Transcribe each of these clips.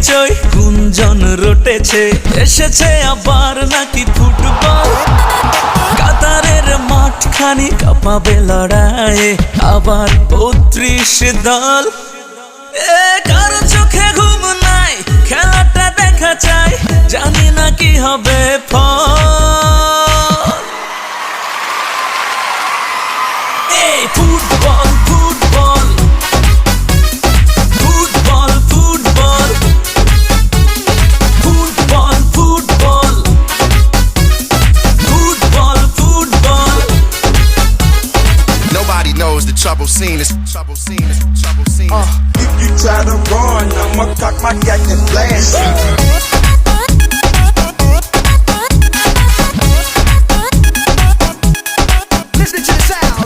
হইচই গুঞ্জন রটেছে, এসেছে আবার নাকি ফুটবল। কাতারের মাঠখানি কাঁপাবে লড়াইয়ে, আবার ৩২ দল। কারো চোখে ঘুম নাই, খেলাটা দেখা চাই, জানি না কি হবে ফল। এই football football football football football football football football. Nobody knows the trouble scene is trouble scene is trouble scene. If you try to run, I'ma cock my gat and blast you. Listen to the sound.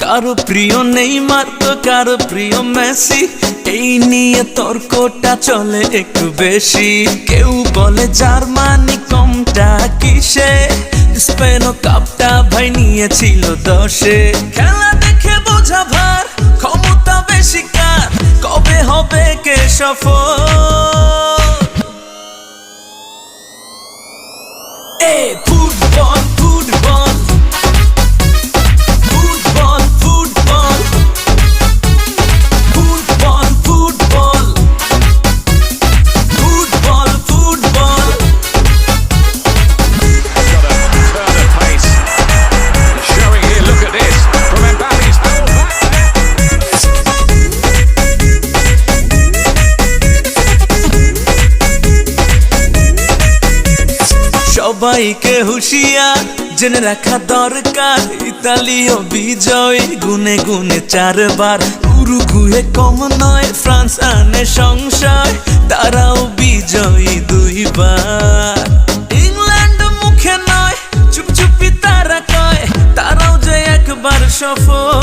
কারো প্রিয় Neymar তো কারো প্রিয় Messi, এই নিয়ে তর্কটা চলে একটু বেশি। কেউ বলে জার্মানি কমটা কিসে, স্পেনও কাপটা ভাই নিয়েছিল 10-এ। খেলা দেখে বোঝা ভার, ক্ষমতা বেশি কার, কবে হবে কে সফল। এ football football football football football football football football. Got a turn of pace. Showing here, look at this. From Mbappe's ball back সবাইকে হুঁশিয়ার, জেনে রাখা দরকার, ইতালীয় বিজয় গুনে গুনে 4 বার। উরুগুয়ে কম নয়, ফ্রান্স আনে সংশয়, তারাও বিজয়ী 2 বার। ইংল্যান্ড মুখে নয়, চুপচুপি তারা কয়, তারাও যে একবার সফল।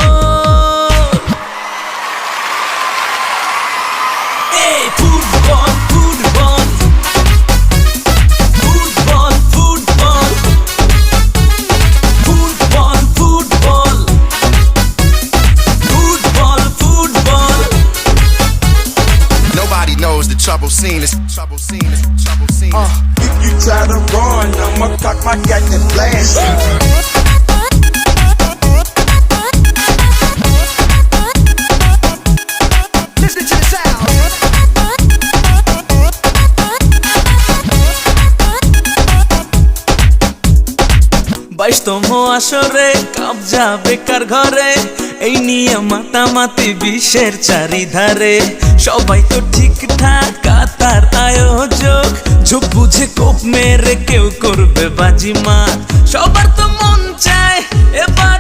এই football football football football football football football football. Nobody knows the trouble scene is trouble scene is trouble scene. If you try to run, I'ma cock my gat and blast you. Listen to the sound. 22তম আসরে cup যাবে কার ঘরে, এই নিয়ে মাতামাতি বিশ্বের চারিধারে। সবাই তো ঠিকঠাক, কাতার আয়োজক, ঝোপ বুঝে কোপ মেরে কেউ করবে বাজিমাত। সবার তো মন চায় এবার